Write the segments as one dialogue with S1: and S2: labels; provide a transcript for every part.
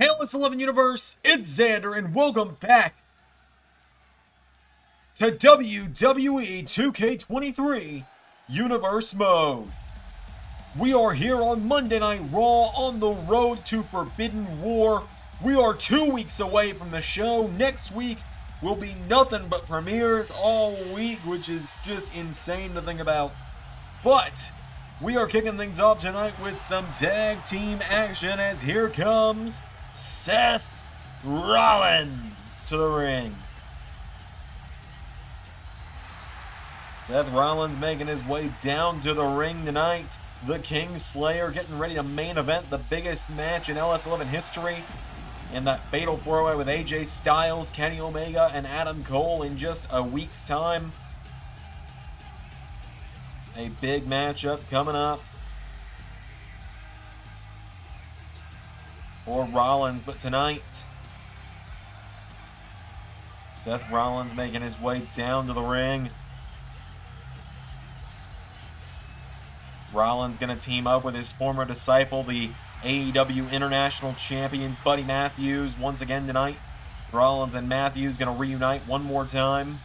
S1: Hey, LS11 Universe, it's Xander, and welcome back to WWE 2K23 Universe Mode. We are here on Monday Night Raw on the road to Forbidden War. We are 2 weeks away from the show. Next week will be nothing but premieres all week, which is just insane to think about. But we are kicking things off tonight with some tag team action as here comes Seth Rollins to the ring. Seth Rollins making his way down to the ring tonight. The Kingslayer getting ready to main event the biggest match in LS11 history in that fatal four-way with AJ Styles, Kenny Omega, and Adam Cole in just a week's time. A big matchup coming up for Rollins, but tonight Seth Rollins making his way down to the ring. Rollins going to team up with his former disciple, the AEW International Champion Buddy Matthews, once again tonight. Rollins and Matthews going to reunite one more time.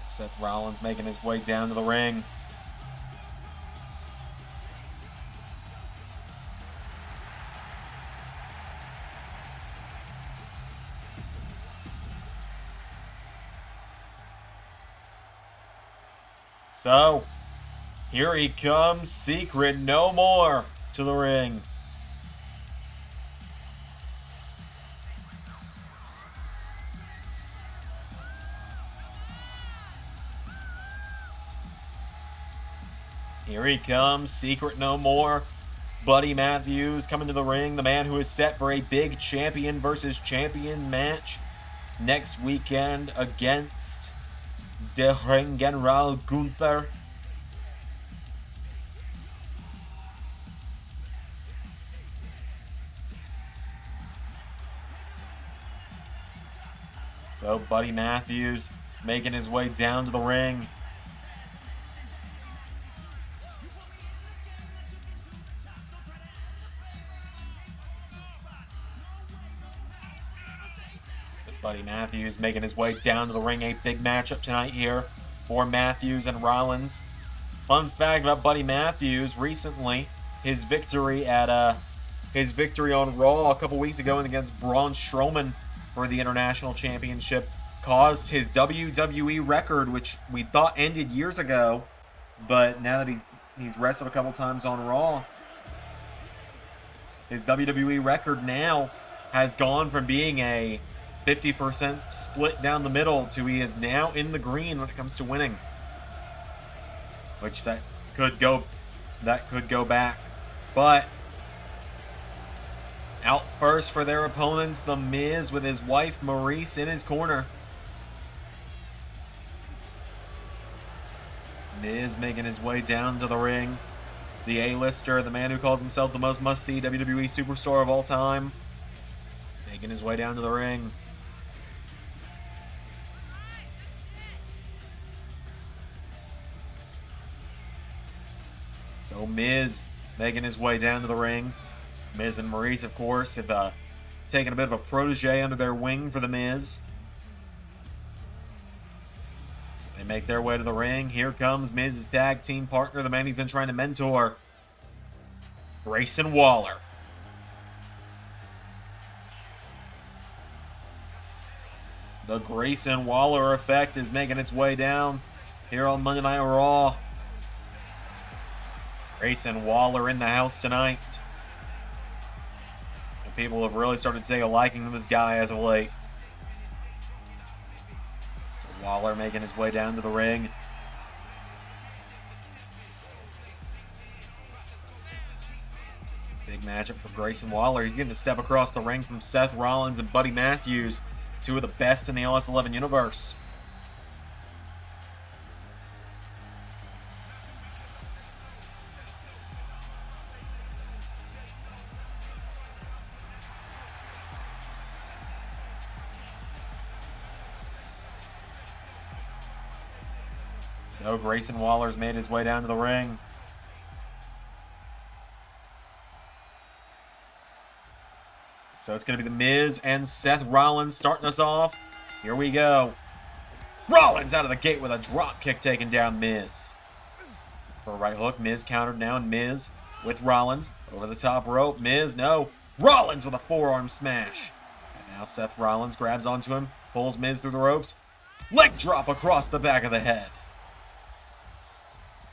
S1: Seth Rollins making his way down to the ring. So, here he comes, Secret No More to the ring. Here he comes, Secret No More. Buddy Matthews coming to the ring, the man who is set for a big champion versus champion match next weekend against Der General Gunther. So Buddy Matthews making his way down to the ring. Buddy Matthews making his way down to the ring. A big matchup tonight here for Matthews and Rollins. Fun fact about Buddy Matthews: recently, his victory on Raw a couple weeks ago against Braun Strowman for the International Championship caused his WWE record, which we thought ended years ago, but now that he's wrestled a couple times on Raw, his WWE record now has gone from being a 50% split down the middle to he is now in the green when it comes to winning. Which that could go back. But out first for their opponents, The Miz with his wife Maurice in his corner. Miz making his way down to the ring. The A-lister, the man who calls himself the most must-see WWE superstar of all time, making his way down to the ring. So Miz making his way down to the ring. Miz and Maurice, of course, have taken a bit of a protege under their wing for The Miz. They make their way to the ring. Here comes Miz's tag team partner, the man he's been trying to mentor, Grayson Waller. The Grayson Waller effect is making its way down here on Monday Night Raw. Grayson Waller in the house tonight. And people have really started to take a liking to this guy as of late. So Waller making his way down to the ring. Big matchup for Grayson Waller. He's getting to step across the ring from Seth Rollins and Buddy Matthews, two of the best in the LS11 universe. So Grayson Waller's made his way down to the ring. So it's going to be The Miz and Seth Rollins starting us off. Here we go. Rollins out of the gate with a drop kick taking down Miz. For a right hook, Miz countered now, and Miz with Rollins over the top rope. Miz, no. Rollins with a forearm smash. And now Seth Rollins grabs onto him, pulls Miz through the ropes. Leg drop across the back of the head.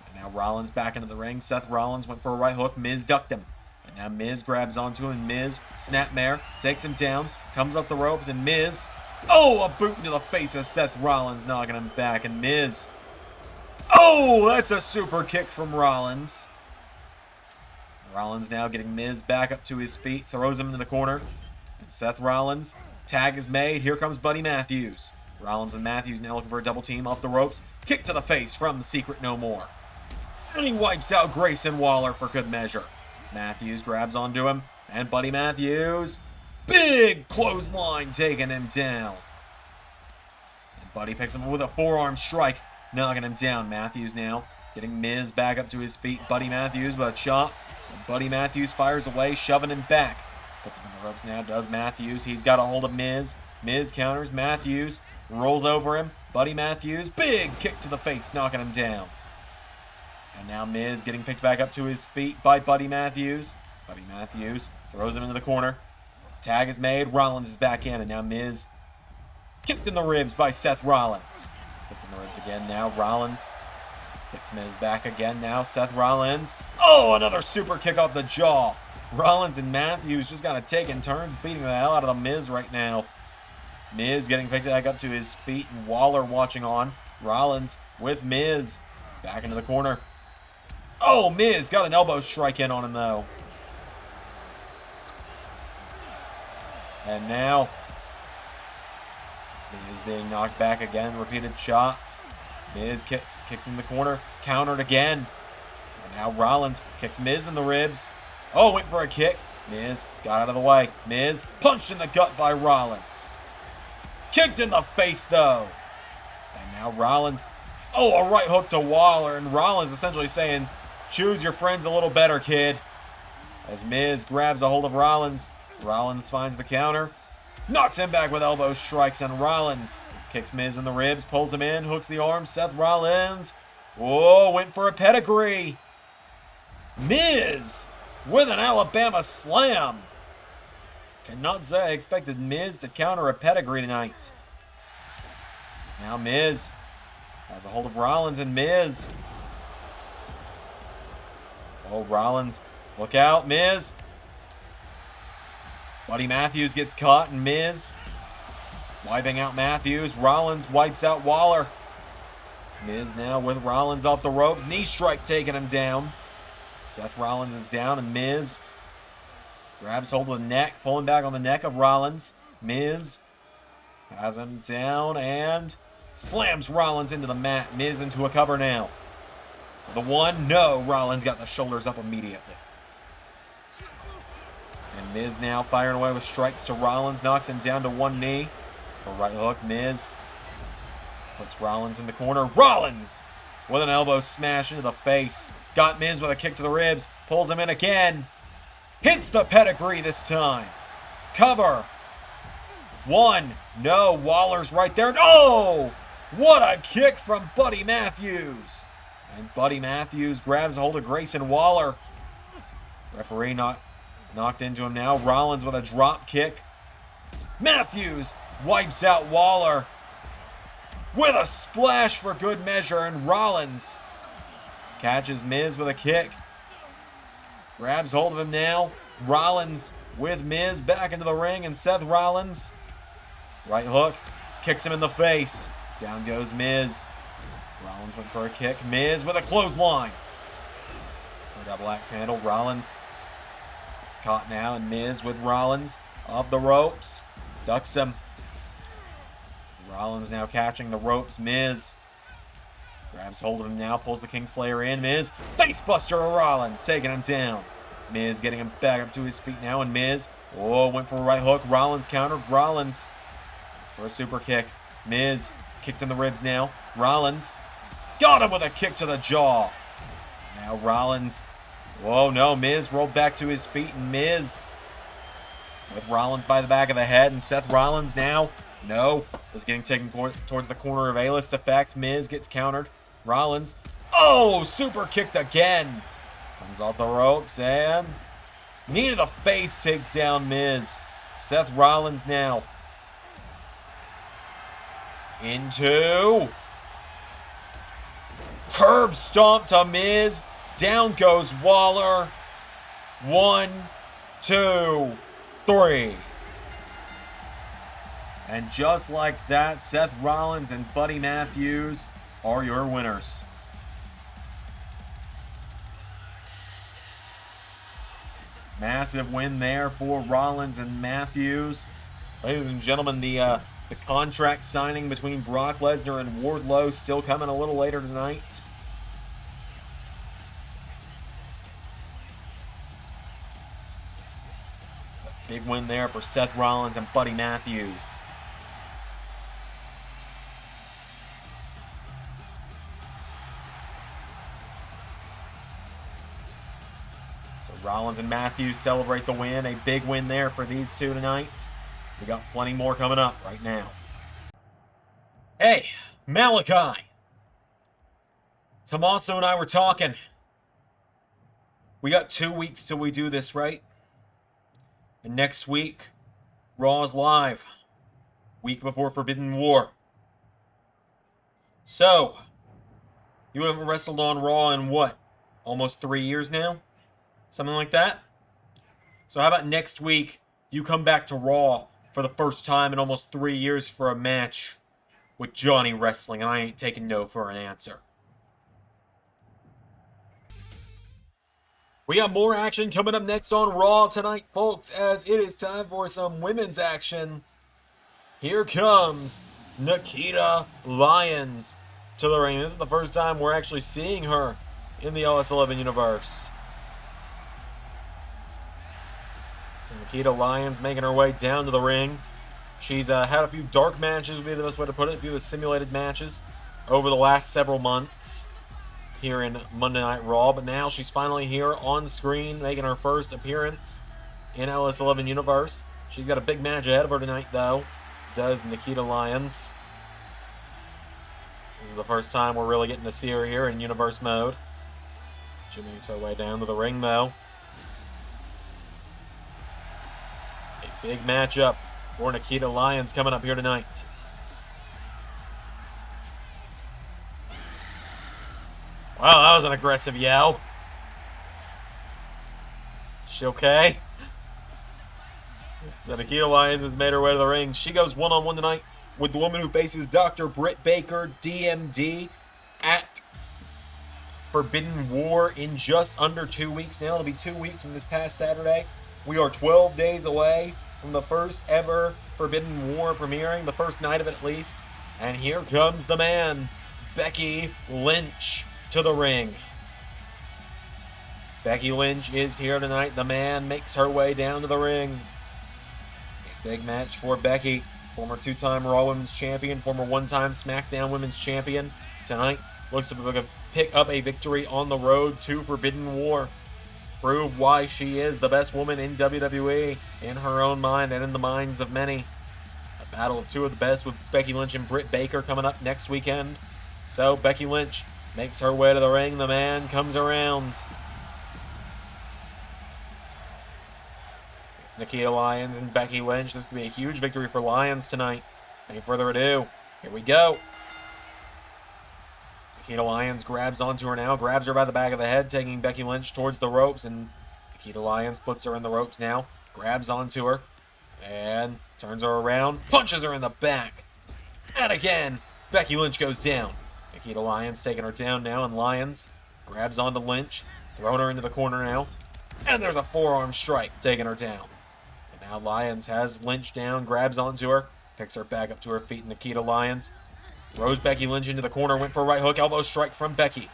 S1: And now Rollins back into the ring. Seth Rollins went for a right hook. Miz ducked him. And now Miz grabs onto him, and Miz, snapmare, takes him down, comes up the ropes, and Miz, oh, a boot into the face of Seth Rollins, knocking him back, and Miz, oh, that's a super kick from Rollins. Rollins now getting Miz back up to his feet, throws him into the corner. And Seth Rollins, tag is made, here comes Buddy Matthews. Rollins and Matthews now looking for a double team off the ropes. Kick to the face from the Secret No More. And he wipes out Grayson Waller for good measure. Matthews grabs onto him, and Buddy Matthews, big clothesline taking him down. And Buddy picks him up with a forearm strike, knocking him down. Matthews now getting Miz back up to his feet. Buddy Matthews with a chop. And Buddy Matthews fires away, shoving him back. Puts him in the ropes now, does Matthews. He's got a hold of Miz. Miz counters. Matthews rolls over him. Buddy Matthews, big kick to the face, knocking him down. And now Miz getting picked back up to his feet by Buddy Matthews. Buddy Matthews throws him into the corner. Tag is made. Rollins is back in, and now Miz kicked in the ribs by Seth Rollins. Kicked in the ribs again now. Rollins kicks Miz back again now. Seth Rollins. Oh, another super kick off the jaw. Rollins and Matthews just got to take in turns beating the hell out of the Miz right now. Miz getting picked back up to his feet, and Waller watching on. Rollins with Miz. Back into the corner. Oh, Miz got an elbow strike in on him, though. And now, Miz being knocked back again. Repeated shots. Miz kicked in the corner. Countered again. And now Rollins kicks Miz in the ribs. Oh, went for a kick. Miz got out of the way. Miz punched in the gut by Rollins. Kicked in the face, though. And now Rollins. Oh, a right hook to Waller. And Rollins essentially saying, choose your friends a little better, kid. As Miz grabs a hold of Rollins. Rollins finds the counter. Knocks him back with elbow strikes, and Rollins kicks Miz in the ribs. Pulls him in. Hooks the arm. Seth Rollins. Whoa, went for a pedigree. Miz with an Alabama slam. Cannot say I expected Miz to counter a pedigree tonight. Now Miz has a hold of Rollins, and Miz. Oh, Rollins. Look out, Miz. Buddy Matthews gets caught, and Miz wiping out Matthews. Rollins wipes out Waller. Miz now with Rollins off the ropes. Knee strike taking him down. Seth Rollins is down, and Miz grabs hold of the neck, pulling back on the neck of Rollins. Miz has him down and slams Rollins into the mat. Miz into a cover now. The one, no. Rollins got the shoulders up immediately. And Miz now firing away with strikes to Rollins. Knocks him down to one knee. For right hook, Miz puts Rollins in the corner. Rollins with an elbow smash into the face. Got Miz with a kick to the ribs. Pulls him in again. Hits the pedigree this time. Cover. One. No. Waller's right there. Oh! What a kick from Buddy Matthews. And Buddy Matthews grabs a hold of Grayson Waller. Referee knocked into him now. Rollins with a drop kick. Matthews wipes out Waller with a splash for good measure. And Rollins catches Miz with a kick. Grabs hold of him now. Rollins with Miz back into the ring, and Seth Rollins. Right hook. Kicks him in the face. Down goes Miz. Rollins went for a kick. Miz with a clothesline. For a double axe handle. Rollins. It's caught now, and Miz with Rollins off the ropes. Ducks him. Rollins now catching the ropes. Miz grabs hold of him now. Pulls the Kingslayer in. Miz. Facebuster of Rollins. Taking him down. Miz getting him back up to his feet now, and Miz. Oh, went for a right hook. Rollins countered. Rollins for a super kick. Miz kicked in the ribs now. Rollins got him with a kick to the jaw. Now Rollins. Whoa, no. Miz rolled back to his feet, and Miz with Rollins by the back of the head, and Seth Rollins now, is getting taken towards the corner of A-list effect. Miz gets countered. Rollins, super kicked again. Comes off the ropes, and knee to the face takes down Miz. Seth Rollins now into curb stomp to Miz. Down goes Waller. 1, 2, 3. And just like that, Seth Rollins and Buddy Matthews are your winners. Massive win there for Rollins and Matthews. Ladies and gentlemen, the contract signing between Brock Lesnar and Wardlow still coming a little later tonight. A big win there for Seth Rollins and Buddy Matthews. Rollins and Matthews celebrate the win. A big win there for these two tonight. We got plenty more coming up right now. Hey, Malachi. Tommaso and I were talking. We got 2 weeks till we do this, right? And next week, Raw's live. Week before Forbidden War. So, you haven't wrestled on Raw in what? Almost 3 years now? Something like that? So how about next week, you come back to Raw for the first time in almost 3 years for a match with Johnny Wrestling, and I ain't taking no for an answer. We got more action coming up next on Raw tonight, folks, as it is time for some women's action. Here comes Nikkita Lyons to the ring. This is the first time we're actually seeing her in the LS11 universe. So Nikkita Lyons making her way down to the ring. She's had a few dark matches, would be the best way to put it, a few of the simulated matches over the last several months here in Monday Night Raw. But now she's finally here on screen, making her first appearance in LS11 Universe. She's got a big match ahead of her tonight, though, does Nikkita Lyons. This is the first time we're really getting to see her here in Universe mode. She makes her way down to the ring, though. A big matchup for Nikkita Lyons coming up here tonight. Wow, that was an aggressive yell. She okay? So Nikkita Lyons has made her way to the ring. She goes one-on-one tonight with the woman who faces Dr. Britt Baker, DMD, at Forbidden War in just under 2 weeks now. It'll be 2 weeks from this past Saturday. We are 12 days away from the first ever Forbidden War premiering, the first night of it at least. And here comes the man, Becky Lynch, to the ring. Becky Lynch is here tonight. The man makes her way down to the ring. A big match for Becky, former two-time Raw Women's Champion, former one-time SmackDown Women's Champion. Tonight looks to pick up a victory on the road to Forbidden War. Prove why she is the best woman in WWE in her own mind and in the minds of many. A battle of two of the best with Becky Lynch and Britt Baker coming up next weekend. So Becky Lynch makes her way to the ring. The man comes around. It's Nikkita Lyons and Becky Lynch. This could be a huge victory for Lyons tonight. Any further ado, here we go. Nikkita Lyons grabs onto her now, grabs her by the back of the head, taking Becky Lynch towards the ropes, and Nikkita Lyons puts her in the ropes now, grabs onto her, and turns her around, punches her in the back. And again, Becky Lynch goes down. Nikkita Lyons taking her down now, and Lyons grabs onto Lynch, throwing her into the corner now, and there's a forearm strike taking her down. And now Lyons has Lynch down, grabs onto her, picks her back up to her feet. Nikkita Lyons throws Becky Lynch into the corner, went for a right hook, elbow strike from Becky.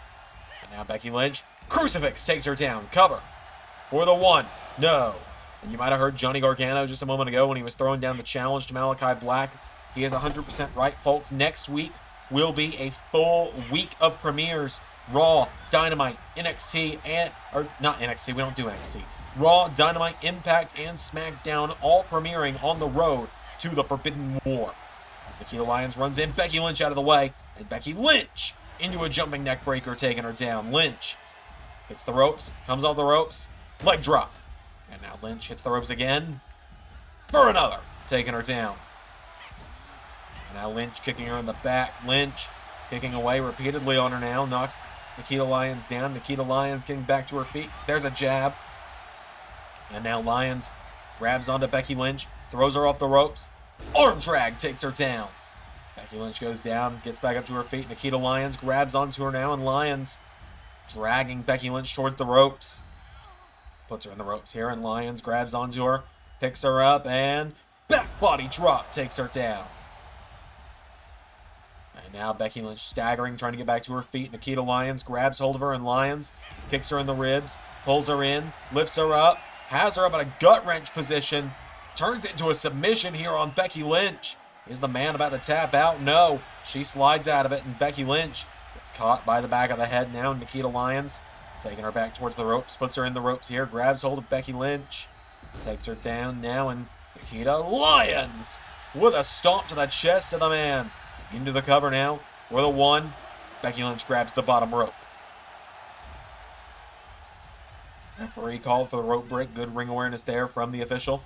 S1: And now Becky Lynch, crucifix, takes her down. Cover for the one. No. And you might have heard Johnny Gargano just a moment ago when he was throwing down the challenge to Malachi Black. He is 100% right, folks. Next week will be a full week of premieres. Raw, Dynamite, NXT, or not NXT, we don't do NXT. Raw, Dynamite, Impact, and SmackDown, all premiering on the road to the Forbidden War. As Nikkita Lyons runs in, Becky Lynch out of the way, and Becky Lynch into a jumping neck breaker, taking her down. Lynch hits the ropes, comes off the ropes, leg drop. And now Lynch hits the ropes again for another, taking her down. And now Lynch kicking her in the back. Lynch kicking away repeatedly on her now, knocks Nikkita Lyons down. Nikkita Lyons getting back to her feet. There's a jab. And now Lyons grabs onto Becky Lynch, throws her off the ropes. Arm drag takes her down. Becky Lynch goes down, gets back up to her feet. Nikkita Lyons grabs onto her now, and Lyons dragging Becky Lynch towards the ropes. Puts her in the ropes here, and Lyons grabs onto her, picks her up, and back body drop takes her down. And now Becky Lynch staggering, trying to get back to her feet. Nikkita Lyons grabs hold of her, and Lyons kicks her in the ribs, pulls her in, lifts her up, has her up in a gut wrench position, turns it into a submission here on Becky Lynch. Is the man about to tap out? No. She slides out of it, and Becky Lynch gets caught by the back of the head now. Nikkita Lyons taking her back towards the ropes, puts her in the ropes here, grabs hold of Becky Lynch, takes her down now, and Nikkita Lyons with a stomp to the chest of the man. Into the cover now for the one. Becky Lynch grabs the bottom rope. Referee called for the rope break. Good ring awareness there from the official.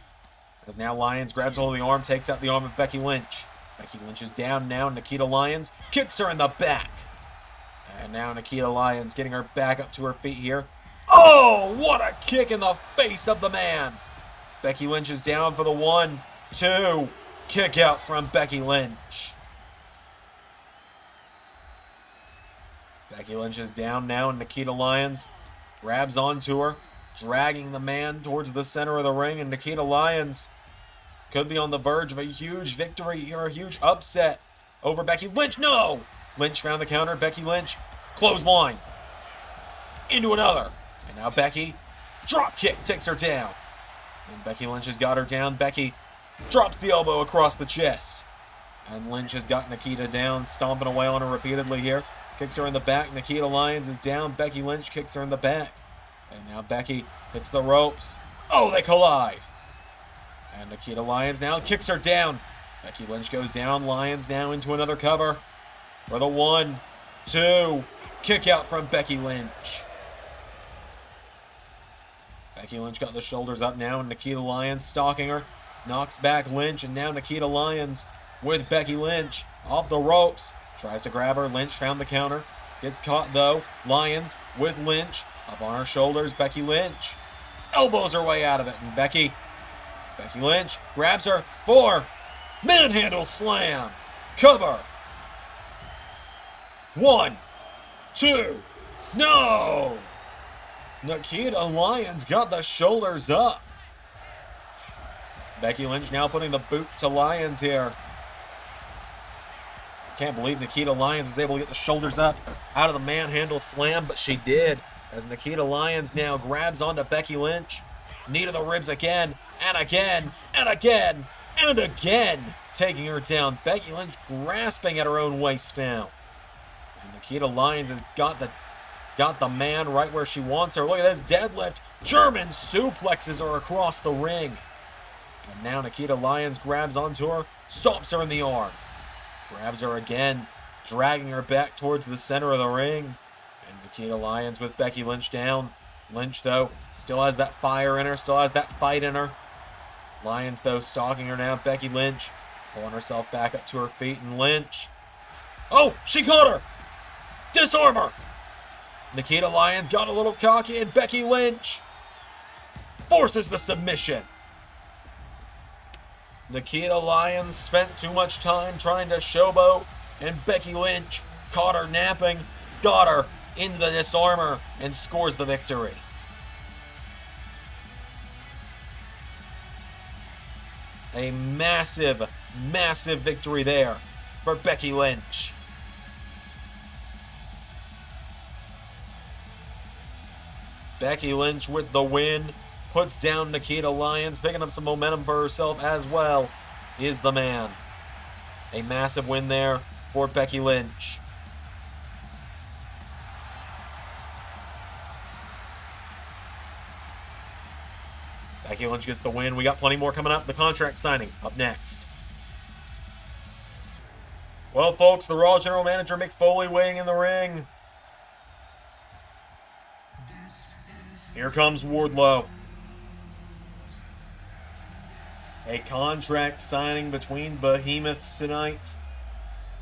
S1: As now Lyons grabs hold of the arm, takes out the arm of Becky Lynch. Becky Lynch is down now. Nikkita Lyons kicks her in the back. And now Nikkita Lyons getting her back up to her feet here. Oh, what a kick in the face of the man. Becky Lynch is down for the 1, 2. Kick out from Becky Lynch. Becky Lynch is down now, and Nikkita Lyons grabs onto her, dragging the man towards the center of the ring, and Nikkita Lyons could be on the verge of a huge victory or a huge upset over Becky Lynch. No! Lynch found the counter. Becky Lynch, clothesline. Into another. And now Becky, drop kick takes her down. And Becky Lynch has got her down. Becky drops the elbow across the chest. And Lynch has got Nikkita down, stomping away on her repeatedly here. Kicks her in the back. Nikkita Lyons is down. Becky Lynch kicks her in the back. And now Becky hits the ropes. Oh, they collide. And Nikkita Lyons now kicks her down. Becky Lynch goes down. Lyons now into another cover. For the 1, 2. Kick out from Becky Lynch. Becky Lynch got the shoulders up now, and Nikkita Lyons stalking her. Knocks back Lynch, and now Nikkita Lyons with Becky Lynch off the ropes. Tries to grab her. Lynch found the counter. Gets caught, though. Lyons with Lynch. Up on her shoulders, Becky Lynch elbows her way out of it. And Becky Lynch grabs her for manhandle slam. Cover. 1, 2. No! Nikkita Lyons got the shoulders up. Becky Lynch now putting the boots to Lyons here. Can't believe Nikkita Lyons was able to get the shoulders up out of the manhandle slam, but she did. As Nikkita Lyons now grabs onto Becky Lynch. Knee to the ribs again, and again, and again, and again. Taking her down. Becky Lynch grasping at her own waist now. And Nikkita Lyons has got the man right where she wants her. Look at this deadlift. German suplexes her across the ring. And now Nikkita Lyons grabs onto her, stomps her in the arm. Grabs her again, dragging her back towards the center of the ring. And Nikkita Lyons with Becky Lynch down. Lynch, though, still has that fire in her, still has that fight in her. Lyons, though, stalking her now. Becky Lynch pulling herself back up to her feet, and Lynch. Oh, she caught her! Disarm her! Nikkita Lyons got a little cocky, and Becky Lynch forces the submission. Nikkita Lyons spent too much time trying to showboat, and Becky Lynch caught her napping, got her into the disarmer, and scores the victory. A massive, massive victory there for Becky Lynch. Becky Lynch with the win. Puts down Nikkita Lyons, picking up some momentum for herself as well, is the man. A massive win there for Becky Lynch. Becky Lynch gets the win. We got plenty more coming up. The contract signing up next. Well, folks, the Raw General Manager Mick Foley waiting in the ring. Here comes Wardlow. A contract signing between behemoths tonight.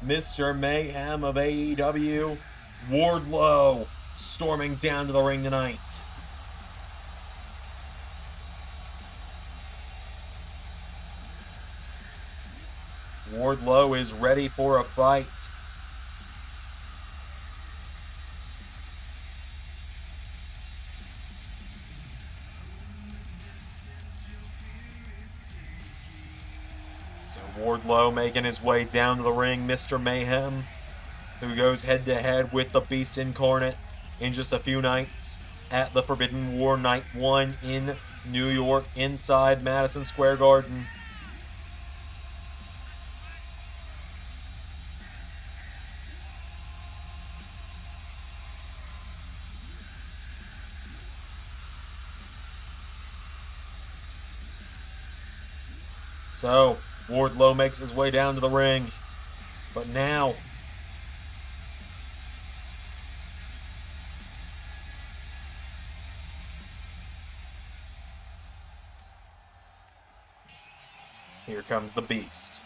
S1: Mr. Mayhem of AEW, Wardlow, storming down to the ring tonight. Wardlow is ready for a fight. So Wardlow making his way down to the ring. Mr. Mayhem, who goes head-to-head with the Beast Incarnate in just a few nights at the Forbidden War Night 1 in New York, inside Madison Square Garden. So, Wardlow makes his way down to the ring. But now, here comes the Beast.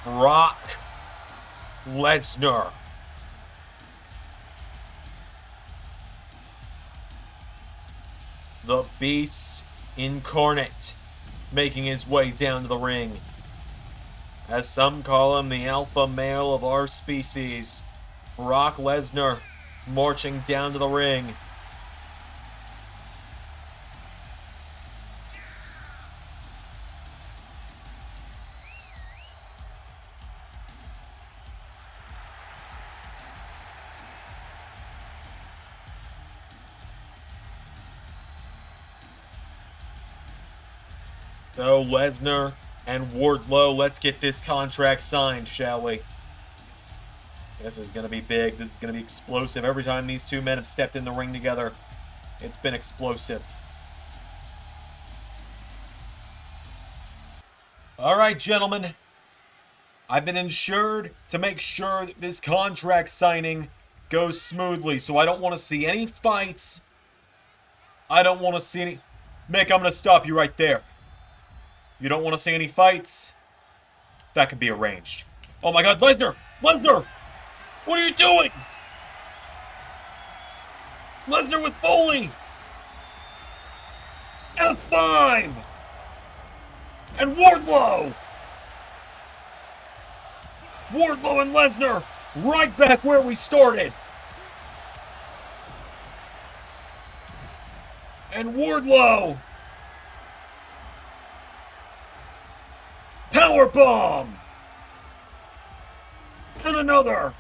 S1: Brock Lesnar. The Beast Incarnate making his way down to the ring. As some call him, the alpha male of our species. Brock Lesnar marching down to the ring. So Lesnar and Wardlow, let's get this contract signed, shall we? This is going to be big. This is going to be explosive. Every time these two men have stepped in the ring together, it's been explosive. All right, gentlemen. I've been insured to make sure that this contract signing goes smoothly, so I don't want to see any fights. I don't want to see any... Mick, I'm going to stop you right there. You don't want to see any fights? That can be arranged. Oh my God, Lesnar! Lesnar! What are you doing? Lesnar with Foley! F5! And Wardlow! Wardlow and Lesnar right back where we started! And Wardlow! Powerbomb! And another!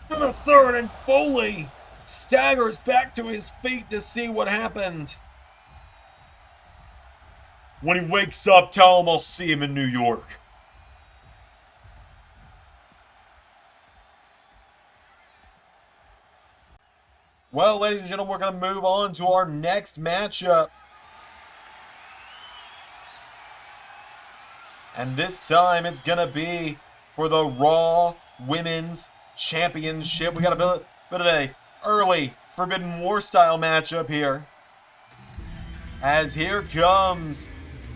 S1: And a third, and Foley staggers back to his feet to see what happened. When he wakes up, tell him I'll see him in New York. Well, ladies and gentlemen, we're going to move on to our next matchup. And this time it's going to be for the Raw Women's Championship. We got a bit of a early Forbidden War style matchup here. As here comes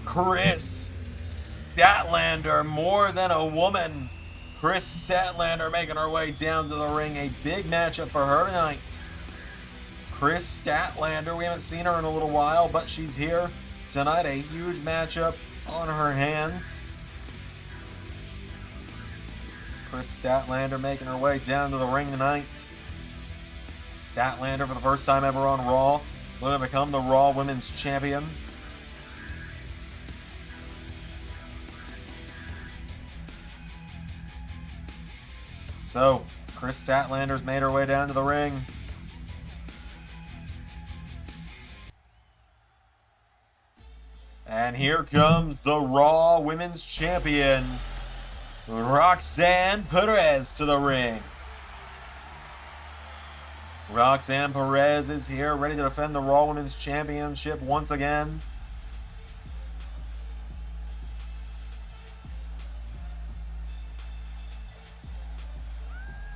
S1: Kris Statlander, more than a woman. Kris Statlander making her way down to the ring. A big matchup for her tonight. Kris Statlander, we haven't seen her in a little while, but she's here tonight. A huge matchup on her hands. Kris Statlander making her way down to the ring tonight. Statlander, for the first time ever on Raw, going to become the Raw Women's Champion. So, Kris Statlander's made her way down to the ring. And here comes the Raw Women's Champion, Roxanne Perez, to the ring. Roxanne Perez is here, ready to defend the Raw Women's Championship once again.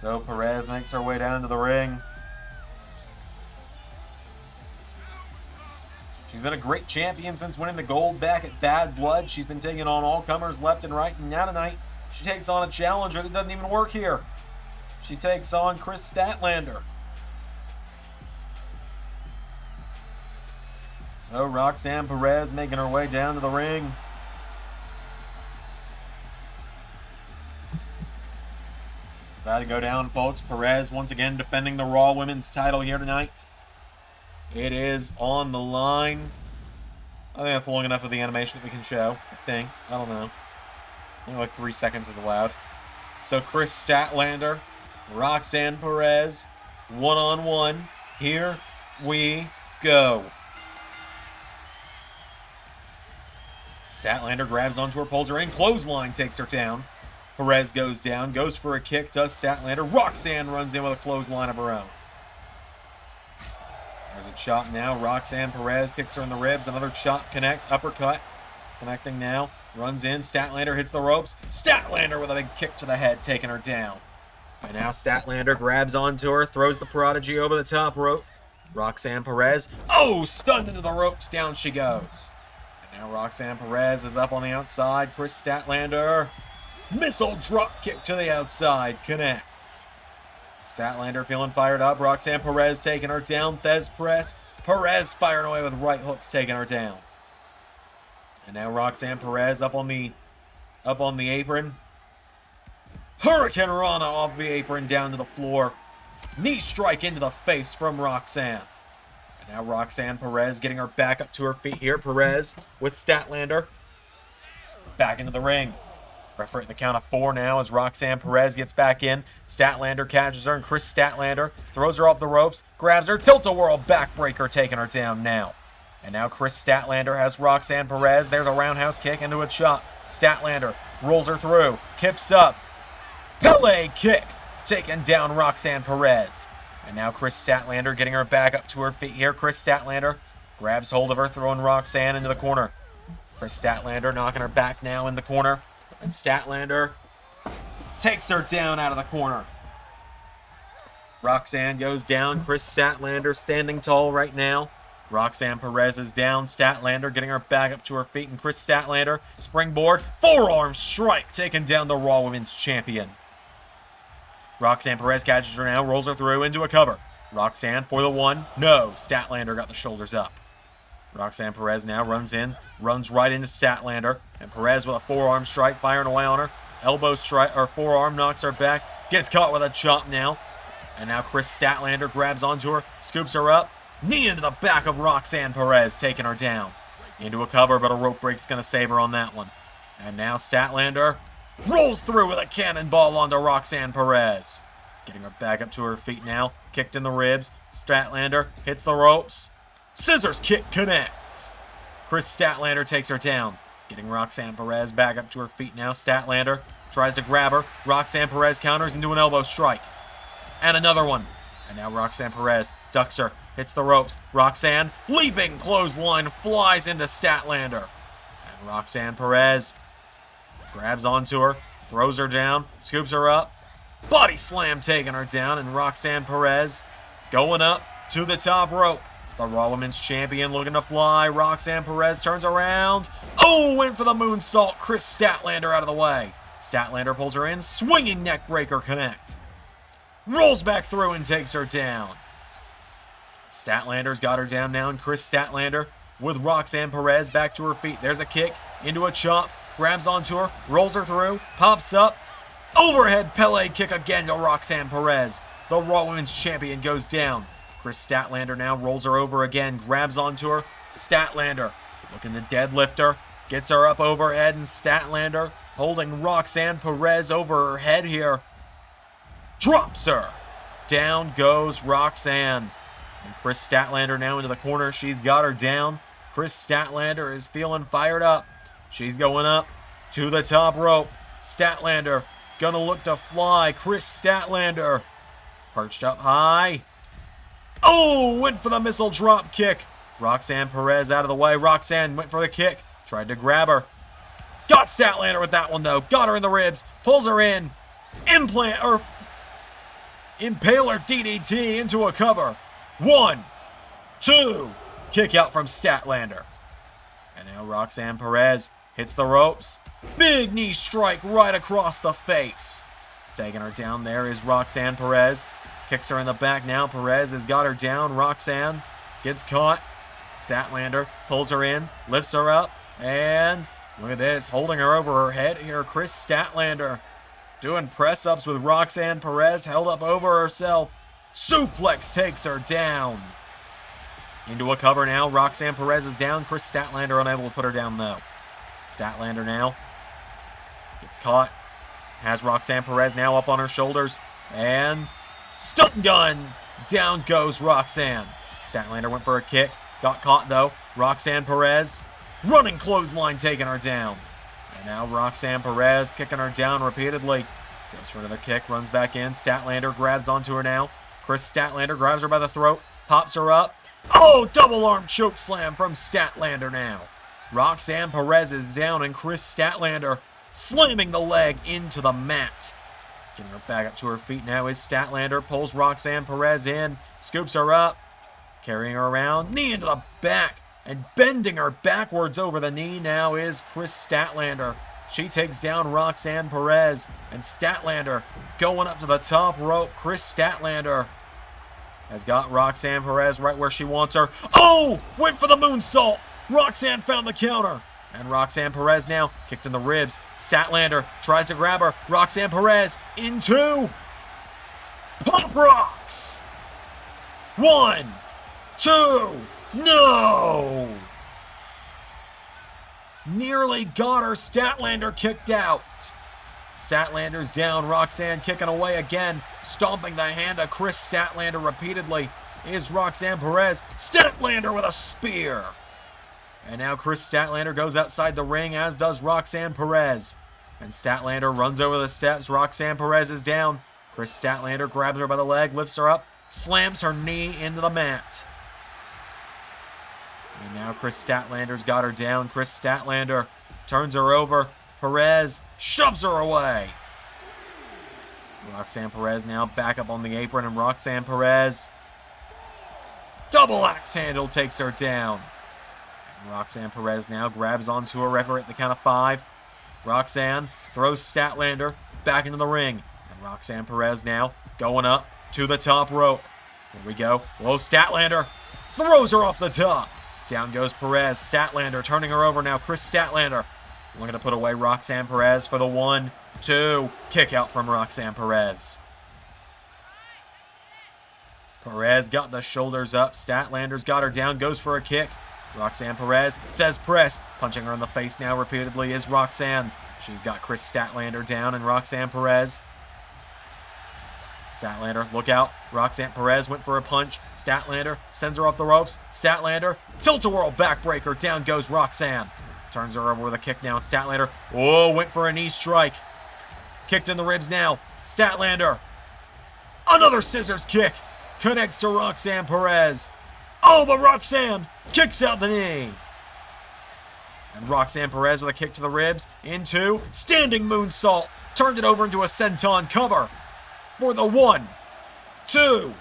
S1: So Perez makes her way down to the ring. She's been a great champion since winning the gold back at Bad Blood. She's been taking on all comers left and right, and now tonight she takes on a challenger that doesn't even work here. She takes on Kris Statlander. So Roxanne Perez making her way down to the ring. It's about to go down, folks. Perez once again defending the Raw Women's title here tonight. It is on the line. I think that's long enough of the animation that we can show. I think. I don't know. Only like 3 seconds is allowed. So Kris Statlander, Roxanne Perez, one-on-one. Here we go. Statlander grabs onto her, pulls her in, clothesline takes her down. Perez goes down, goes for a kick, does Statlander. Roxanne runs in with a clothesline of her own. There's a chop now. Roxanne Perez kicks her in the ribs. Another chop connects, uppercut. Connecting now. Runs in. Statlander hits the ropes. Statlander with a big kick to the head, taking her down. And now Statlander grabs onto her, throws the Prodigy over the top rope. Roxanne Perez, stunned into the ropes. Down she goes. And now Roxanne Perez is up on the outside. Kris Statlander, missile drop kick to the outside, connects. Statlander feeling fired up. Roxanne Perez taking her down. Thez press. Perez firing away with right hooks, taking her down. And now Roxanne Perez up on the apron. Hurricane Rana off the apron down to the floor. Knee strike into the face from Roxanne. And now Roxanne Perez getting her back up to her feet here. Perez with Statlander. Back into the ring. Referee at the count of 4 now as Roxanne Perez gets back in. Statlander catches her, and Kris Statlander throws her off the ropes, grabs her, tilt-a-whirl backbreaker, taking her down now. And now Kris Statlander has Roxanne Perez. There's a roundhouse kick into a chop. Statlander rolls her through, kips up. Pele kick, taking down Roxanne Perez. And now Kris Statlander getting her back up to her feet here. Kris Statlander grabs hold of her, throwing Roxanne into the corner. Kris Statlander knocking her back now in the corner. And Statlander takes her down out of the corner. Roxanne goes down. Kris Statlander standing tall right now. Roxanne Perez is down. Statlander getting her back up to her feet. And Kris Statlander, springboard, forearm strike, taking down the Raw Women's Champion. Roxanne Perez catches her now, rolls her through into a cover. Roxanne for the one. No, Statlander got the shoulders up. Roxanne Perez now runs in, runs right into Statlander, and Perez with a forearm strike, firing away on her. Elbow strike, or forearm, knocks her back, gets caught with a chop now. And now Kris Statlander grabs onto her, scoops her up, knee into the back of Roxanne Perez, taking her down. Into a cover, but a rope break's going to save her on that one. And now Statlander rolls through with a cannonball onto Roxanne Perez. Getting her back up to her feet now, kicked in the ribs. Statlander hits the ropes. Scissors kick connects. Kris Statlander takes her down. Getting Roxanne Perez back up to her feet now. Statlander tries to grab her. Roxanne Perez counters into an elbow strike. And another one. And now Roxanne Perez ducks her, hits the ropes. Roxanne, leaping clothesline, flies into Statlander. And Roxanne Perez grabs onto her, throws her down, scoops her up. Body slam taking her down, and Roxanne Perez going up to the top rope. The Raw Women's Champion looking to fly. Roxanne Perez turns around. Went for the moonsault. Kris Statlander out of the way. Statlander pulls her in. Swinging neck breaker connects. Rolls back through and takes her down. Statlander's got her down now, and Kris Statlander with Roxanne Perez back to her feet. There's a kick into a chop. Grabs onto her. Rolls her through. Pops up. Overhead Pele kick again to Roxanne Perez. The Raw Women's Champion goes down. Kris Statlander now rolls her over again, grabs onto her. Statlander looking to deadlift her, gets her up overhead, and Statlander holding Roxanne Perez over her head here. Drops her. Down goes Roxanne. And Kris Statlander now into the corner. She's got her down. Kris Statlander is feeling fired up. She's going up to the top rope. Statlander gonna look to fly. Kris Statlander perched up high. Oh, went for the missile drop kick. Roxanne Perez out of the way. Roxanne went for the kick. Tried to grab her. Got Statlander with that one, though. Got her in the ribs. Pulls her in. Impaler DDT into a cover. 1, 2. Kick out from Statlander. And now Roxanne Perez hits the ropes. Big knee strike right across the face. Taking her down there is Roxanne Perez. Kicks her in the back now. Perez has got her down. Roxanne gets caught. Statlander pulls her in, lifts her up, and look at this, holding her over her head here. Kris Statlander doing press-ups with Roxanne Perez, held up over herself. Suplex takes her down. Into a cover now. Roxanne Perez is down. Kris Statlander unable to put her down, though. Statlander now gets caught. Has Roxanne Perez now up on her shoulders. And stun gun. Down goes Roxanne. Statlander went for a kick. Got caught, though. Roxanne Perez, running clothesline, taking her down. And now Roxanne Perez kicking her down repeatedly. Goes for another kick, runs back in. Statlander grabs onto her now. Kris Statlander grabs her by the throat, pops her up. Oh, double arm choke slam from Statlander now. Roxanne Perez is down, and Kris Statlander slamming the leg into the mat. Getting her back up to her feet now is Statlander. Pulls Roxanne Perez in, scoops her up. Carrying her around, knee into the back, and bending her backwards over the knee now is Kris Statlander. She takes down Roxanne Perez, and Statlander going up to the top rope. Kris Statlander has got Roxanne Perez right where she wants her. Oh, went for the moonsault. Roxanne found the counter. And Roxanne Perez now kicked in the ribs. Statlander tries to grab her. Roxanne Perez into Pop Rocks. 1, 2, no! Nearly got her. Statlander kicked out. Statlander's down. Roxanne kicking away again. Stomping the hand of Kris Statlander repeatedly is Roxanne Perez. Statlander with a spear. And now Kris Statlander goes outside the ring, as does Roxanne Perez. And Statlander runs over the steps. Roxanne Perez is down. Kris Statlander grabs her by the leg, lifts her up, slams her knee into the mat. And now Kris Statlander's got her down. Kris Statlander turns her over. Perez shoves her away. Roxanne Perez now back up on the apron, and Roxanne Perez, double axe handle, takes her down. And Roxanne Perez now grabs onto a referee at the count of 5. Roxanne throws Statlander back into the ring. And Roxanne Perez now going up to the top rope. Here we go. Whoa, Statlander throws her off the top. Down goes Perez. Statlander turning her over now. Kris Statlander looking to put away Roxanne Perez for the 1, 2. Kick out from Roxanne Perez. Perez got the shoulders up. Statlander's got her down. Goes for a kick. Roxanne Perez, Thez press. Punching her in the face now repeatedly is Roxanne. She's got Kris Statlander down, and Roxanne Perez. Statlander, look out. Roxanne Perez went for a punch. Statlander sends her off the ropes. Statlander, tilt-a-whirl backbreaker. Down goes Roxanne. Turns her over with a kick now. Statlander, oh, went for a knee strike. Kicked in the ribs now. Statlander, another scissors kick. Connects to Roxanne Perez. Oh, but Roxanne kicks out the knee. And Roxanne Perez with a kick to the ribs into standing moonsault. Turned it over into a senton cover for the 1, 2,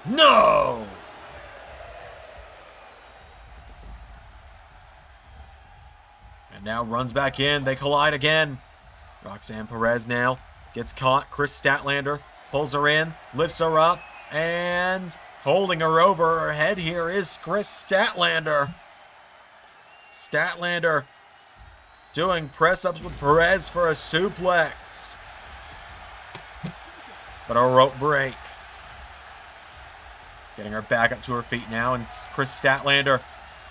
S1: no! And now runs back in. They collide again. Roxanne Perez now gets caught. Kris Statlander pulls her in, lifts her up, and holding her over her head here is Kris Statlander. Statlander doing press-ups with Perez for a suplex. But a rope break. Getting her back up to her feet now, and Kris Statlander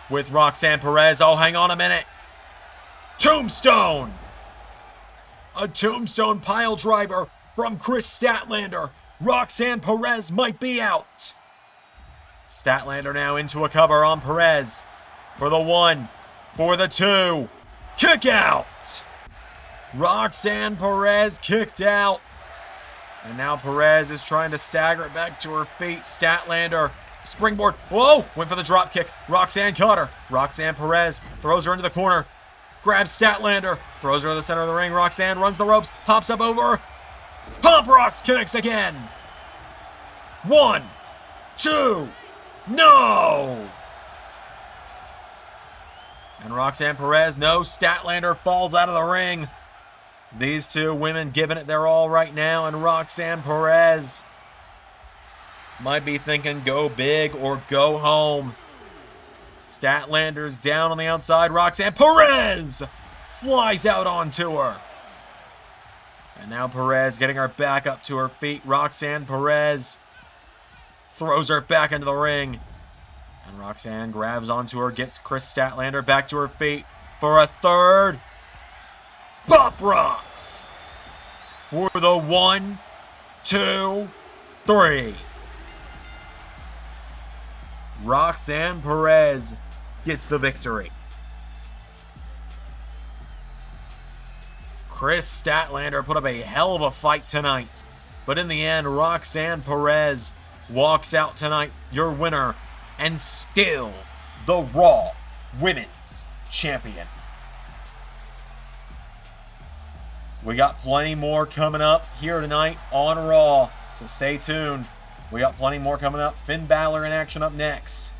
S1: with Roxanne Perez. Oh, hang on a minute. Tombstone! A tombstone pile driver from Kris Statlander. Roxanne Perez might be out. Statlander now into a cover on Perez. For the 1. For the 2. Kick out. Roxanne Perez kicked out. And now Perez is trying to stagger it back to her feet. Statlander, springboard. Whoa! Went for the drop kick. Roxanne caught her. Roxanne Perez throws her into the corner. Grabs Statlander. Throws her to the center of the ring. Roxanne runs the ropes. Pops up over. Pump Rocks kicks again. 1, 2. No! And Roxanne Perez, no. Statlander falls out of the ring. These two women giving it their all right now, and Roxanne Perez might be thinking go big or go home. Statlander's down on the outside. Roxanne Perez flies out onto her. And now Perez getting her back up to her feet. Roxanne Perez throws her back into the ring. And Roxanne grabs onto her, gets Kris Statlander back to her feet for a 3rd. Pop Rocks for the 1, 2, 3. Roxanne Perez gets the victory. Kris Statlander put up a hell of a fight tonight, but in the end, Roxanne Perez walks out tonight your winner and still the Raw Women's Champion. We got plenty more coming up here tonight on Raw, so stay tuned. We got plenty more coming up. Finn Balor in action up next.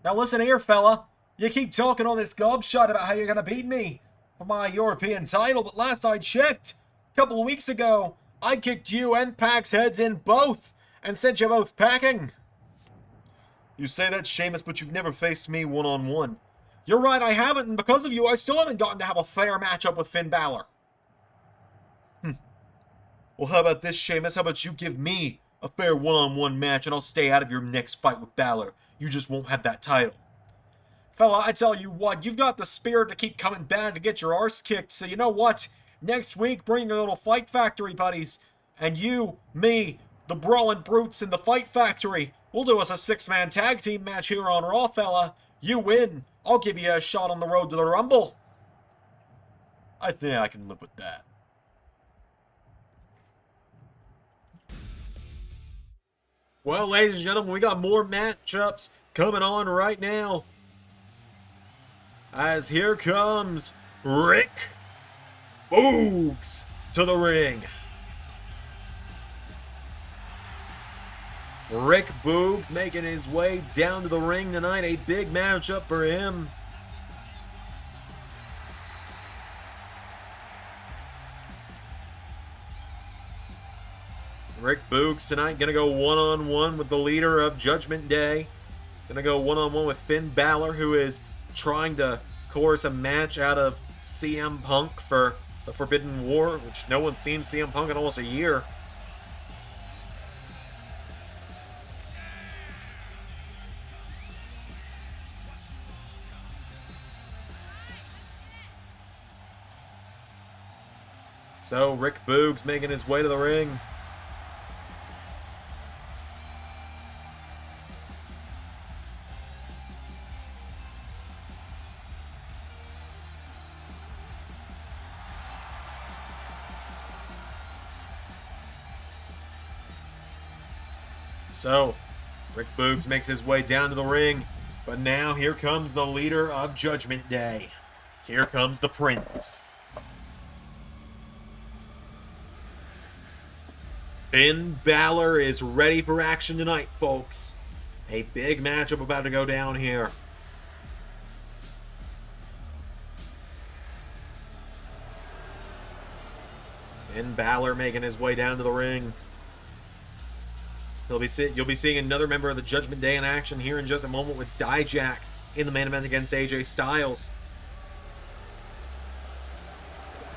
S1: Now listen here, fella. You keep talking all this gobshite about how you're going to beat me for my European title, but last I checked, a couple of weeks ago, I kicked you and Pac's heads in both and sent you both packing. You say that, Sheamus, but you've never faced me one-on-one. You're right, I haven't, and because of you, I still haven't gotten to have a fair matchup with Finn Balor. Well, how about this, Sheamus? How about you give me a fair one-on-one match, and I'll stay out of your next fight with Balor. You just won't have that title. Fella, I tell you what, you've got the spirit to keep coming back to get your arse kicked, so you know what? Next week, bring your little Fight Factory buddies, and you, me, the Brawling Brutes in the Fight Factory, we'll do us a 6-man tag team match here on Raw, fella. You win. I'll give you a shot on the road to the Rumble. I think I can live with that. Well, ladies and gentlemen, we got more matchups coming on right now. As here comes Rick Boogs to the ring. Rick Boogs making his way down to the ring tonight. A big matchup for him. Rick Boogs tonight going to go one-on-one with the leader of Judgment Day. Going to go one-on-one with Finn Balor, who is trying to coerce a match out of CM Punk for the Forbidden War, which no one's seen CM Punk in almost a year. So, Rick Boogs making his way to the ring. So, Rick Boogs makes his way down to the ring, but now here comes the leader of Judgment Day. Here comes the Prince. Finn Balor is ready for action tonight, folks. A big matchup about to go down here. Finn Balor making his way down to the ring. You'll be seeing another member of the Judgment Day in action here in just a moment with Dijak in the main event against AJ Styles.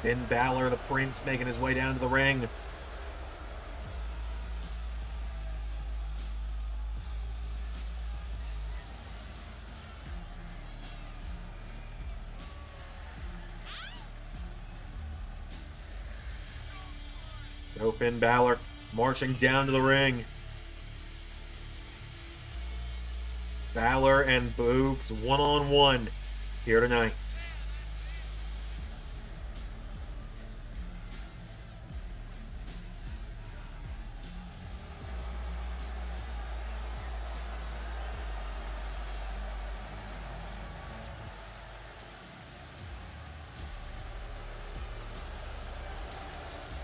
S1: Finn Balor, the Prince, making his way down to the ring. So Finn Balor marching down to the ring. Balor and Boogs one-on-one here tonight.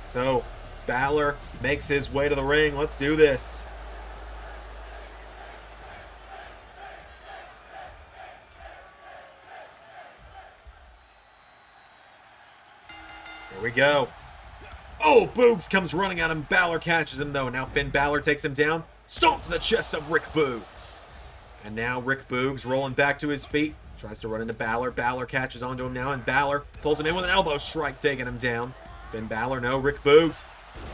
S1: So, Balor makes his way to the ring. Let's do this. Here we go. Oh, Boogs comes running at him. Balor catches him, though. Now Finn Balor takes him down. Stomp to the chest of Rick Boogs. And now Rick Boogs rolling back to his feet. Tries to run into Balor. Balor catches onto him now, and Balor pulls him in with an elbow strike, taking him down. Finn Balor, no, Rick Boogs.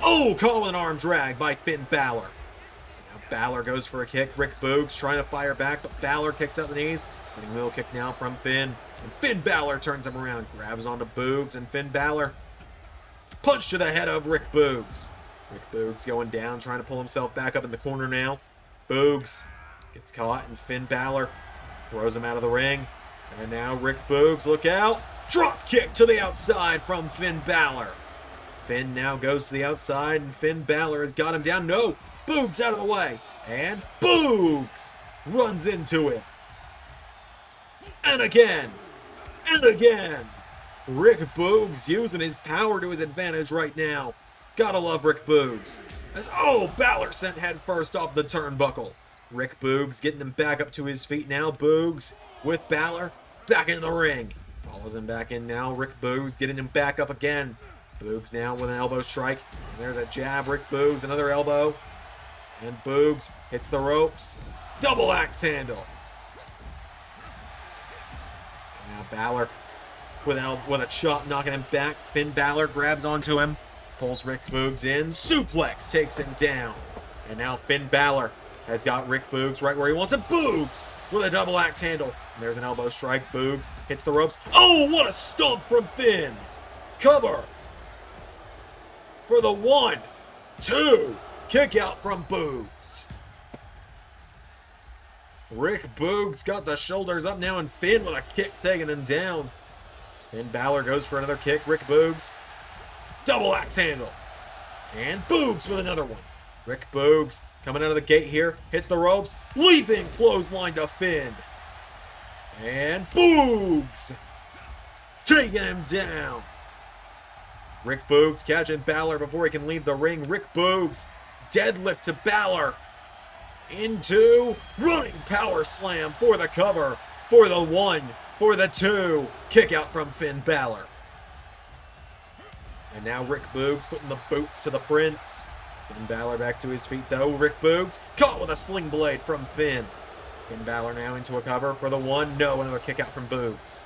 S1: Oh, caught with an arm drag by Finn Balor. Now Balor goes for a kick. Rick Boogs trying to fire back, but Balor kicks out the knees. Spinning wheel kick now from Finn. And Finn Balor turns him around, grabs onto Boogs, and Finn Balor. Punch to the head of Rick Boogs. Rick Boogs going down, trying to pull himself back up in the corner now. Boogs gets caught, and Finn Balor throws him out of the ring. And now Rick Boogs, look out. Drop kick to the outside from Finn Balor. Finn now goes to the outside, and Finn Balor has got him down. No! Boogs out of the way. And Boogs runs into him. And again. And again. Rick Boogs using his power to his advantage right now. Gotta love Rick Boogs. As, oh, Balor sent head first off the turnbuckle. Rick Boogs getting him back up to his feet now. Boogs with Balor back in the ring. Follows him back in now. Rick Boogs getting him back up again. Boogs now with an elbow strike. And there's a jab. Rick Boogs, another elbow. And Boogs hits the ropes. Double axe handle. And now Balor with a chop knocking him back. Finn Balor grabs onto him. Pulls Rick Boogs in. Suplex takes him down. And now Finn Balor has got Rick Boogs right where he wants him. Boogs with a double axe handle. And there's an elbow strike. Boogs hits the ropes. Oh, what a stomp from Finn. Cover. For the 1, 2, kick out from Boogs. Rick Boogs got the shoulders up now, and Finn with a kick taking him down. Finn Balor goes for another kick. Rick Boogs, double axe handle. And Boogs with another one. Rick Boogs coming out of the gate here, hits the ropes, leaping clothesline to Finn. And Boogs taking him down. Rick Boogs catching Balor before he can leave the ring. Rick Boogs deadlift to Balor. Into running power slam for the cover. For the 1, for the 2. Kick out from Finn Balor. And now Rick Boogs putting the boots to the Prince. Finn Balor back to his feet though. Rick Boogs caught with a sling blade from Finn. Finn Balor now into a cover for the 1. No, another kick out from Boogs.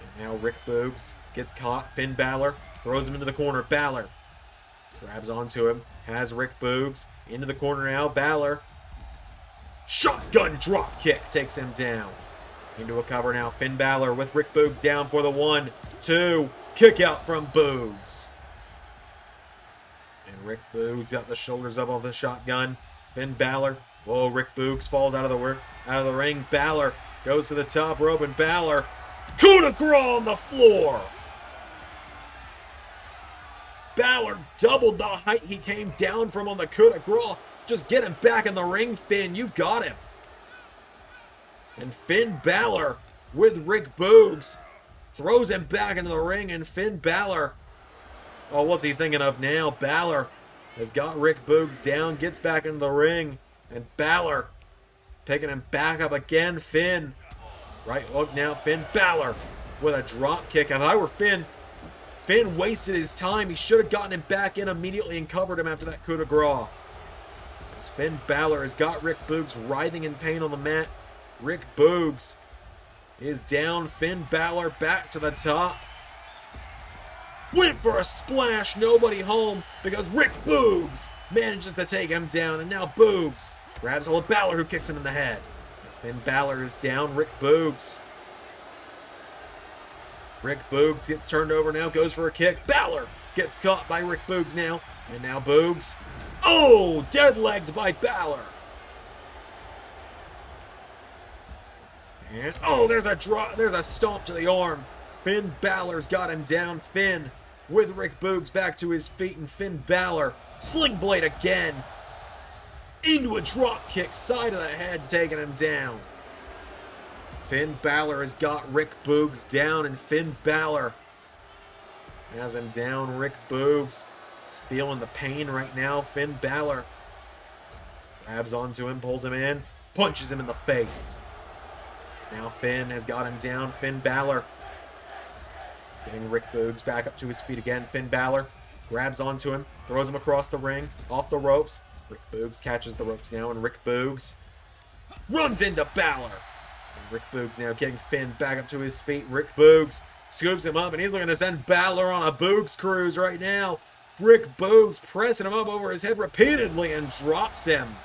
S1: And now Rick Boogs gets caught. Finn Balor throws him into the corner. Balor grabs onto him. Has Rick Boogs into the corner now. Balor. Shotgun drop kick takes him down. Into a cover now. Finn Balor with Rick Boogs down for the 1, 2. Kick out from Boogs. And Rick Boogs got the shoulders up of the shotgun. Finn Balor. Whoa, Rick Boogs falls out of the ring. Balor goes to the top rope, and Balor coup de grace on the floor. Balor doubled the height he came down from on the coup de grace. Just get him back in the ring, Finn. You got him. And Finn Balor with Rick Boogs throws him back into the ring, and Finn Balor, oh, what's he thinking of now? Balor has got Rick Boogs down, gets back into the ring, and Balor picking him back up again. Finn, right hook now. Finn Balor with a drop kick. If I were Finn wasted his time. He should have gotten him back in immediately and covered him after that coup de grace. As Finn Balor has got Rick Boogs writhing in pain on the mat. Rick Boogs is down. Finn Balor back to the top. Went for a splash. Nobody home because Rick Boogs manages to take him down. And now Boogs grabs hold of Balor, who kicks him in the head. Finn Balor is down. Rick Boogs gets turned over now, goes for a kick. Balor gets caught by Rick Boogs now. And now Boogs. Oh, dead-legged by Balor. And, oh, there's a drop. There's a stomp to the arm. Finn Balor's got him down. Finn with Rick Boogs back to his feet, and Finn Balor, Sling Blade again. Into a drop kick, side of the head, taking him down. Finn Balor has got Rick Boogs down, and Finn Balor has him down. Rick Boogs is feeling the pain right now. Finn Balor grabs onto him, pulls him in, punches him in the face. Now Finn has got him down. Finn Balor getting Rick Boogs back up to his feet again. Finn Balor grabs onto him, throws him across the ring, off the ropes. Rick Boogs catches the ropes now, and Rick Boogs runs into Balor. And Rick Boogs now getting Finn back up to his feet. Rick Boogs scoops him up, and he's looking to send Balor on a Boogs cruise right now. Rick Boogs pressing him up over his head repeatedly and drops him.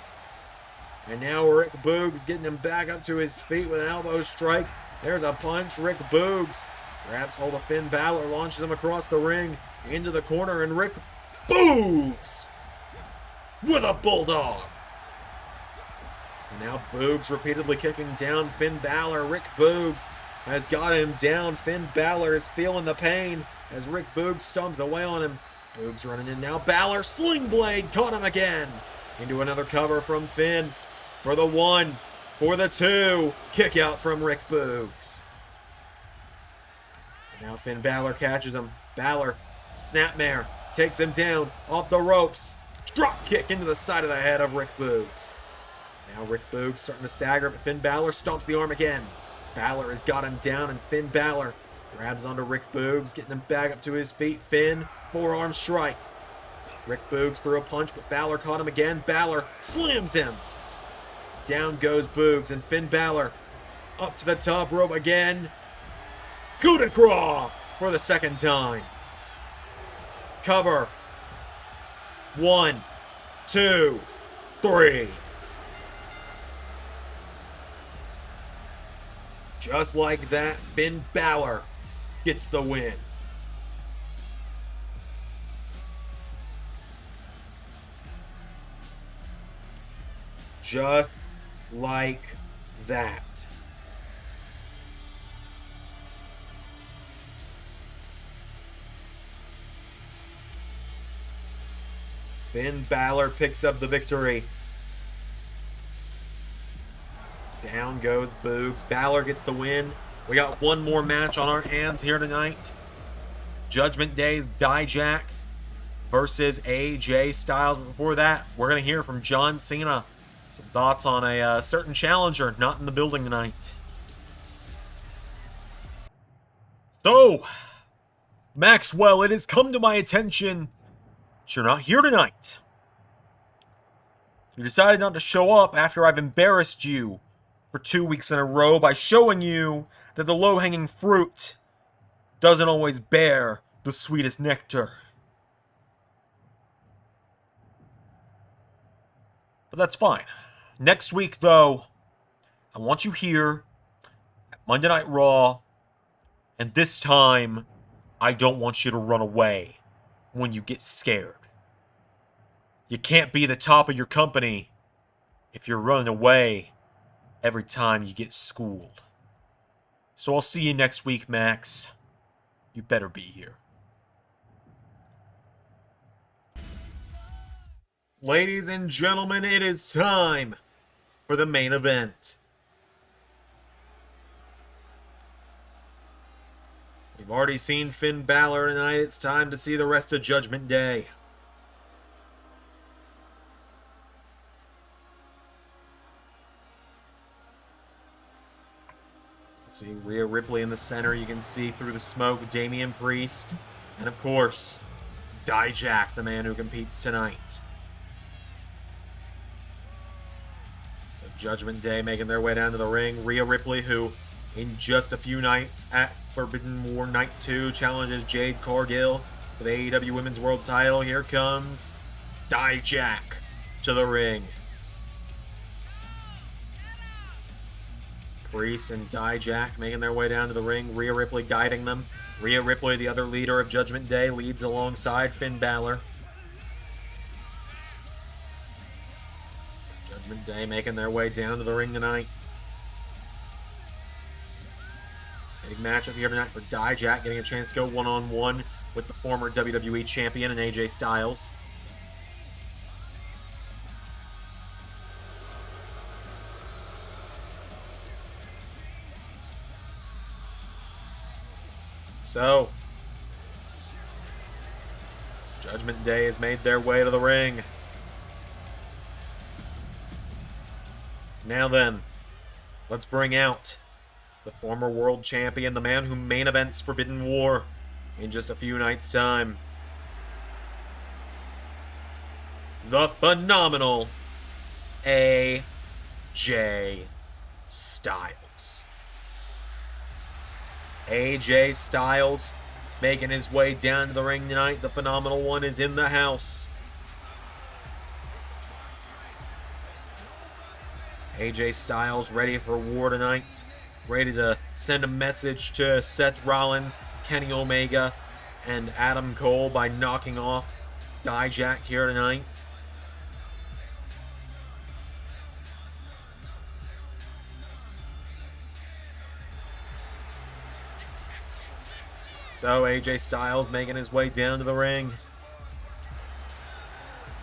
S1: And now Rick Boogs getting him back up to his feet with an elbow strike. There's a punch. Rick Boogs grabs hold of Finn Balor, launches him across the ring into the corner, and Rick Boogs with a bulldog. And now Boogs repeatedly kicking down Finn Balor. Rick Boogs has got him down. Finn Balor is feeling the pain as Rick Boogs stomps away on him. Boogs running in now. Balor, Sling Blade, caught him again. Into another cover from Finn. For the 1, for the 2. Kick out from Rick Boogs. And now Finn Balor catches him. Balor, snapmare, takes him down, off the ropes. Drop kick into the side of the head of Rick Boogs. Now Rick Boogs starting to stagger, but Finn Balor stomps the arm again. Balor has got him down, and Finn Balor grabs onto Rick Boogs, getting him back up to his feet. Finn, forearm strike. Rick Boogs threw a punch, but Balor caught him again. Balor slams him. Down goes Boogs, and Finn Balor up to the top rope again. Coup de grace for the second time. Cover. 1, 2, 3. Just like that, Finn Balor gets the win. Just like that. Finn Balor picks up the victory. Down goes Boogs. Balor gets the win. We got one more match on our hands here tonight. Judgment Day's Dijak versus AJ Styles. Before that, we're going to hear from John Cena. Some thoughts on a certain challenger not in the building tonight. So, Maxwell, it has come to my attention that you're not here tonight. You decided not to show up after I've embarrassed you for 2 weeks in a row by showing you that the low-hanging fruit doesn't always bear the sweetest nectar. But that's fine. Next week, though, I want you here at Monday Night Raw, and this time, I don't want you to run away when you get scared. You can't be the top of your company if you're running away every time you get schooled. So I'll see you next week, Max. You better be here. Ladies and gentlemen, it is time for the main event. We've already seen Finn Balor tonight. It's time to see the rest of Judgment Day. See Rhea Ripley in the center. You can see through the smoke Damian Priest. And of course, Dijak, the man who competes tonight. So Judgment Day making their way down to the ring. Rhea Ripley, who in just a few nights at Forbidden War Night 2 challenges Jade Cargill for the AEW Women's World title. Here comes Dijak to the ring. Priest and Dijak making their way down to the ring. Rhea Ripley guiding them. Rhea Ripley, the other leader of Judgment Day, leads alongside Finn Balor. Judgment Day making their way down to the ring tonight. Big matchup here tonight for Dijak, getting a chance to go one-on-one with the former WWE champion and AJ Styles. So, Judgment Day has made their way to the ring. Now then, let's bring out the former world champion, the man who main events Forbidden War in just a few nights' time. The phenomenal AJ Styles. AJ Styles making his way down to the ring tonight. The phenomenal one is in the house. AJ Styles ready for war tonight. Ready to send a message to Seth Rollins, Kenny Omega, and Adam Cole by knocking off Dijak here tonight. So AJ Styles making his way down to the ring.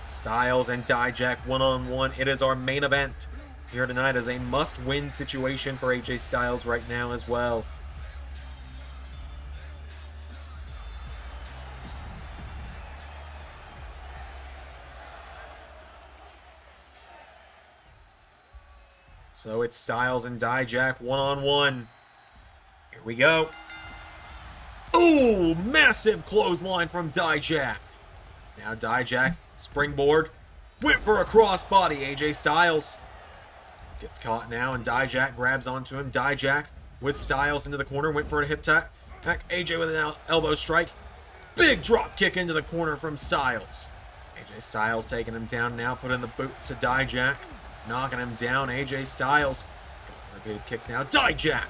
S1: Styles and Dijak one-on-one. It is our main event here tonight as a must-win situation for AJ Styles right now as well. So it's Styles and Dijak one-on-one. Here we go. Ooh, massive clothesline from Dijak. Now Dijak, springboard, whip for a crossbody. AJ Styles gets caught now, and Dijak grabs onto him. Dijak with Styles into the corner, went for a hip tap. Back AJ with an elbow strike. Big drop kick into the corner from Styles. AJ Styles taking him down now, putting the boots to Dijak, knocking him down. AJ Styles, repeated kicks now. Dijak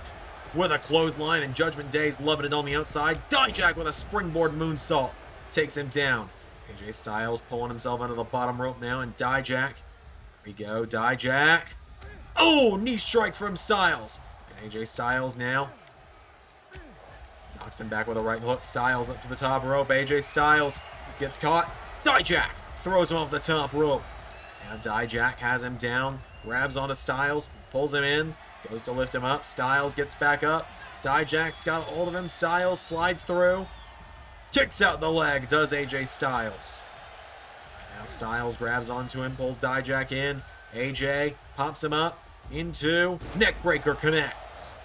S1: with a clothesline, and Judgment Day's loving it on the outside. Dijak with a springboard moonsault takes him down. AJ Styles pulling himself under the bottom rope now, and Dijak. Here we go, Dijak. Oh, knee strike from Styles. And AJ Styles now knocks him back with a right hook. Styles up to the top rope. AJ Styles gets caught. Dijak throws him off the top rope. Now Dijak has him down, grabs onto Styles, pulls him in, goes to lift him up. Styles gets back up. Dijak's got hold of him. Styles slides through. Kicks out the leg, does AJ Styles. Now Styles grabs onto him, pulls Dijak in. AJ pops him up into neckbreaker, connects.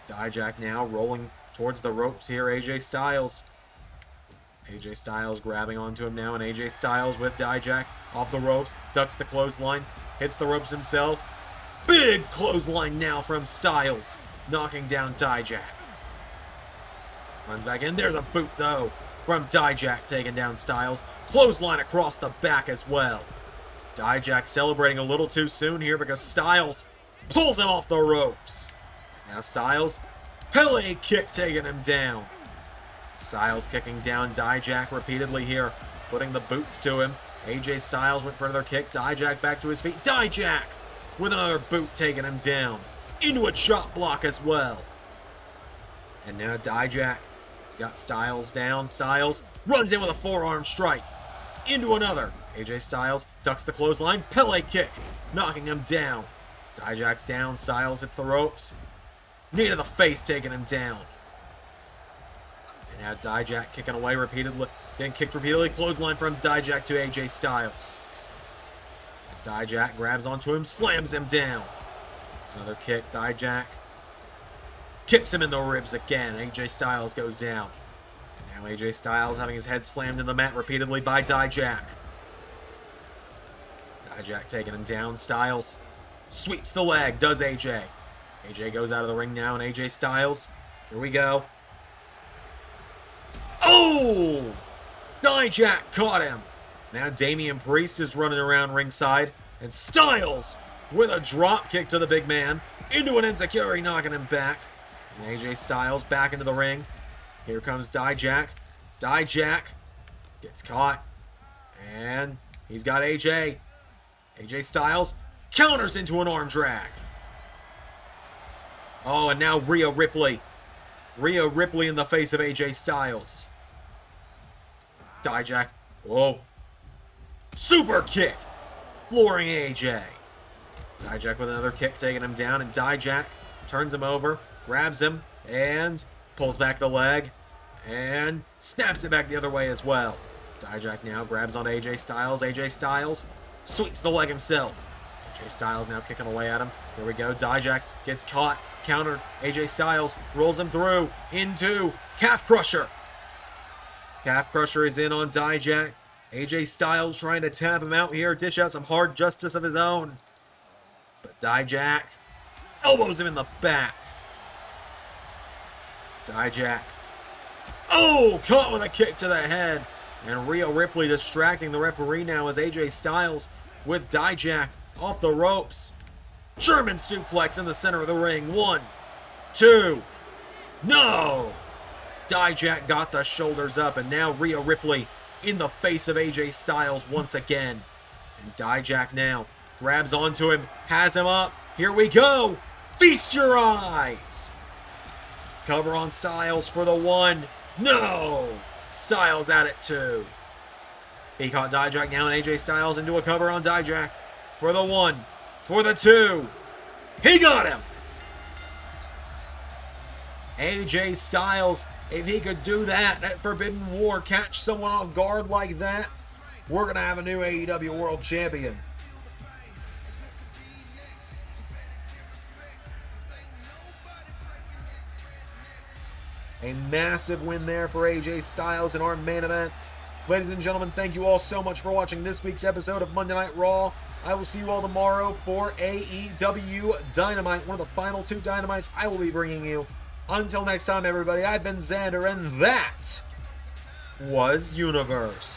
S1: Dijak now rolling towards the ropes here. AJ Styles. AJ Styles grabbing onto him now, and AJ Styles with Dijak off the ropes, ducks the clothesline, hits the ropes himself. Big clothesline now from Styles, knocking down Dijak. Runs back in. There's a boot, though, from Dijak, taking down Styles. Clothesline across the back as well. Dijak celebrating a little too soon here because Styles pulls him off the ropes. Now Styles, Pele kick taking him down. Styles kicking down Dijak repeatedly here, putting the boots to him. AJ Styles went for another kick. Dijak back to his feet. Dijak with another boot taking him down. Into a chop block as well. And now Dijak has got Styles down. Styles runs in with a forearm strike. Into another. AJ Styles ducks the clothesline. Pele kick, knocking him down. Dijak's down. Styles hits the ropes. Knee to the face, taking him down. And now Dijak kicking away repeatedly. Getting kicked repeatedly. Clothesline from Dijak to AJ Styles. Dijak grabs onto him, slams him down. There's another kick. Dijak kicks him in the ribs again. AJ Styles goes down. And now AJ Styles having his head slammed in the mat repeatedly by Dijak. Dijak taking him down. Styles sweeps the leg, does AJ. AJ goes out of the ring now, and AJ Styles, here we go. Oh! Dijak caught him. Now Damian Priest is running around ringside, and Styles with a drop kick to the big man into an enziguri, knocking him back. And AJ Styles back into the ring. Here comes Dijak. Dijak gets caught, and he's got AJ. AJ Styles counters into an arm drag. Oh, and now Rhea Ripley Rhea Ripley in the face of AJ Styles. Dijak. Whoa. Super kick. Flooring AJ. Dijak with another kick, taking him down, and Dijak turns him over, grabs him, and pulls back the leg, and snaps it back the other way as well. Dijak now grabs on AJ Styles. AJ Styles sweeps the leg himself. AJ Styles now kicking away at him. Here we go. Dijak gets caught. Counter. AJ Styles rolls him through into Calf Crusher. Calf Crusher is in on Dijak. AJ Styles trying to tap him out here. Dish out some hard justice of his own. But Dijak elbows him in the back. Dijak. Oh, caught with a kick to the head. And Rhea Ripley distracting the referee now as AJ Styles with Dijak off the ropes. German suplex in the center of the ring. 1, 2. No! Dijak got the shoulders up, and now Rhea Ripley in the face of AJ Styles once again. And Dijak now grabs onto him, has him up. Here we go! Feast your eyes! Cover on Styles for the 1. No! Styles at it 2. He caught Dijak now, and AJ Styles into a cover on Dijak for the 1. For the 2. He got him! AJ Styles, if he could do that at Forbidden War, catch someone off guard like that, we're going to have a new AEW World Champion. A massive win there for AJ Styles in our main event. Ladies and gentlemen, thank you all so much for watching this week's episode of Monday Night Raw. I will see you all tomorrow for AEW Dynamite, one of the final 2 Dynamites I will be bringing you. Until next time, everybody, I've been Xander, and that was Universe.